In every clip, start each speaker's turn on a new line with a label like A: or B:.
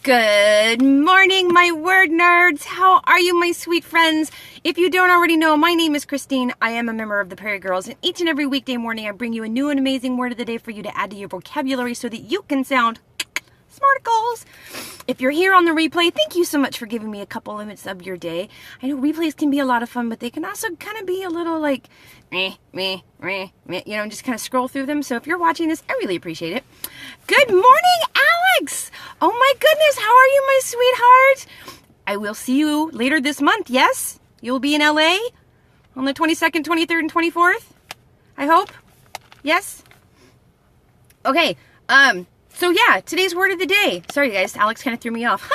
A: Good morning, my word nerds. How are you, my sweet friends? If you don't already know, my name is Christine. I am a member of the Prairie Girls, and each and every weekday morning I bring you a new and amazing word of the day for you to add to your vocabulary so that you can sound SMARTICLES. If you're here on the replay, thank you so much for giving me a couple minutes of your day. I know replays can be a lot of fun, but they can also kind of be a little like, just kind of scroll through them. So if you're watching this, I really appreciate it. Good morning, Alex. Oh my goodness, how are you, my sweetheart? I will see you later this month, yes? You'll be in LA on the 22nd, 23rd, and 24th, I hope. Yes? Okay, so yeah, today's word of the day. Sorry guys, Alex kind of threw me off.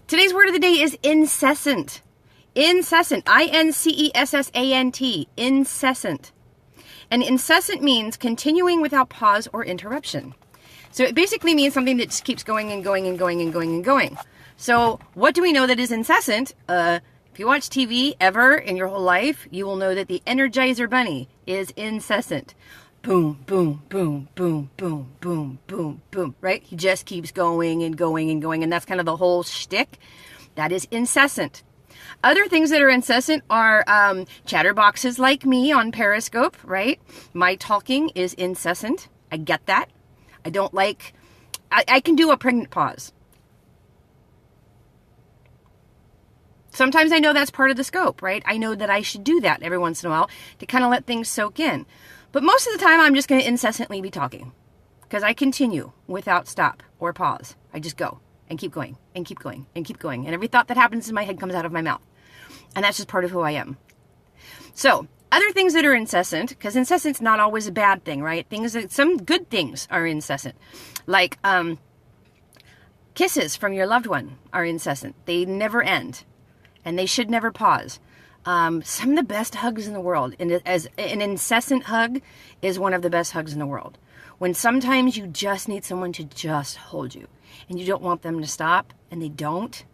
A: Today's word of the day is incessant. Incessant. I-N-C-E-S-S-A-N-T. Incessant. And incessant means continuing without pause or interruption. So it basically means something that just keeps going and going and going and going and going. So what do we know that is incessant? If you watch TV ever in your whole life, you will know that the Energizer Bunny is incessant. Boom, boom, boom, boom, boom, boom, boom, boom, right? He just keeps going and going and going, and that's kind of the whole shtick. That is incessant. Other things that are incessant are chatterboxes like me on Periscope, right? My talking is incessant. I get that. I don't like... I can do a pregnant pause. Sometimes I know that's part of the scope, right? I know that I should do that every once in a while to kind of let things soak in. But most of the time, I'm just going to incessantly be talking because I continue without stop or pause. I just go and keep going and keep going and keep going. And every thought that happens in my head comes out of my mouth. And that's just part of who I am. So other things that are incessant, because incessant's not always a bad thing, right? Some good things are incessant. Like kisses from your loved one are incessant. They never end. And they should never pause. Some of the best hugs in the world, and as an incessant hug is one of the best hugs in the world. When sometimes you just need someone to just hold you, and you don't want them to stop, and they don't.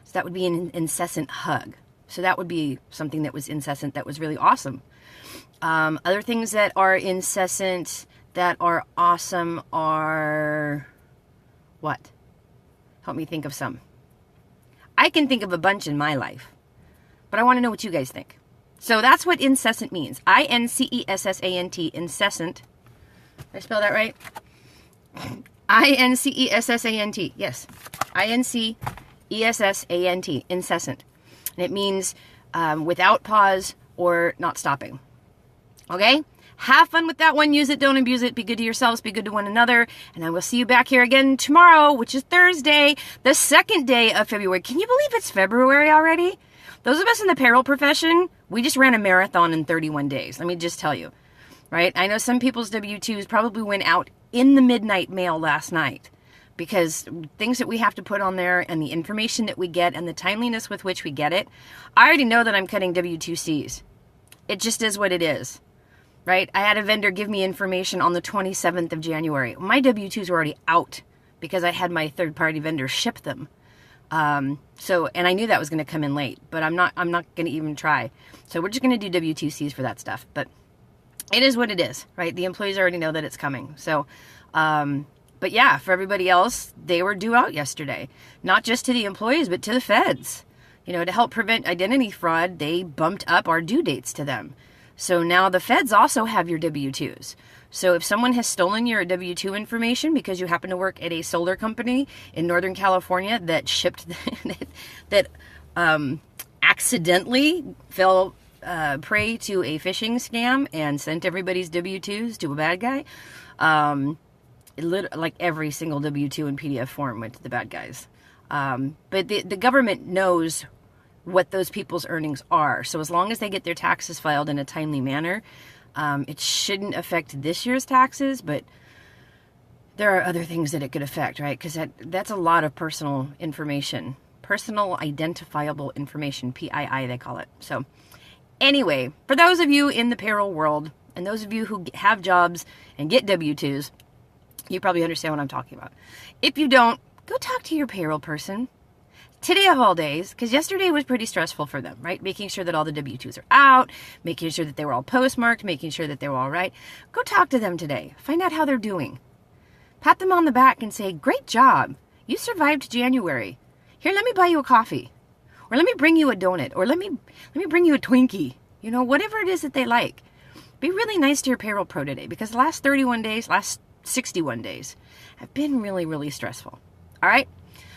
A: So that would be an incessant hug. So that would be something that was incessant, that was really awesome. Other things that are incessant, that are awesome are what? Help me think of some. I can think of a bunch in my life. But I want to know what you guys think. So that's what incessant means. I-N-C-E-S-S-A-N-T. Incessant. Did I spell that right? I-N-C-E-S-S-A-N-T. Yes. I-N-C-E-S-S-A-N-T. Incessant. And it means without pause or not stopping. Okay? Have fun with that one. Use it. Don't abuse it. Be good to yourselves. Be good to one another. And I will see you back here again tomorrow, which is Thursday, the second day of February. Can you believe it's February already? Those of us in the payroll profession, we just ran a marathon in 31 days. Let me just tell you, right? I know some people's W-2s probably went out in the midnight mail last night because things that we have to put on there and the information that we get and the timeliness with which we get it, I already know that I'm cutting W-2Cs. It just is what it is, right? I had a vendor give me information on the 27th of January. My W-2s were already out because I had my third-party vendor ship them. And I knew that was going to come in late, but I'm not going to even try. So we're just going to do W-2Cs for that stuff, but it is what it is, right? The employees already know that it's coming. So, but yeah, for everybody else, they were due out yesterday, not just to the employees, but to the feds, to help prevent identity fraud. They bumped up our due dates to them. So now the feds also have your W-2s. So if someone has stolen your W-2 information because you happen to work at a solar company in Northern California that shipped, that accidentally fell prey to a phishing scam and sent everybody's W-2s to a bad guy, like every single W-2 in PDF form went to the bad guys. But the government knows what those people's earnings are. So as long as they get their taxes filed in a timely manner, it shouldn't affect this year's taxes, but there are other things that it could affect, right? Because that's a lot of personal information. Personal identifiable information, PII they call it. So anyway, for those of you in the payroll world, and those of you who have jobs and get W-2s, you probably understand what I'm talking about. If you don't, go talk to your payroll person. Today of all days, because yesterday was pretty stressful for them, right? Making sure that all the W-2s are out, making sure that they were all postmarked, making sure that they were all right. Go talk to them today. Find out how they're doing. Pat them on the back and say, great job. You survived January. Here, let me buy you a coffee. Or let me bring you a donut. Or let me bring you a Twinkie. You know, whatever it is that they like. Be really nice to your payroll pro today, because the last 31 days, last 61 days have been really, really stressful. All right?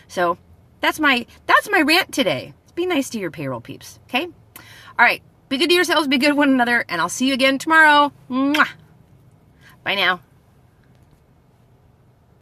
A: So that's my rant today. Be nice to your payroll peeps, okay? All right. Be good to yourselves, be good to one another, and I'll see you again tomorrow. Mwah. Bye now.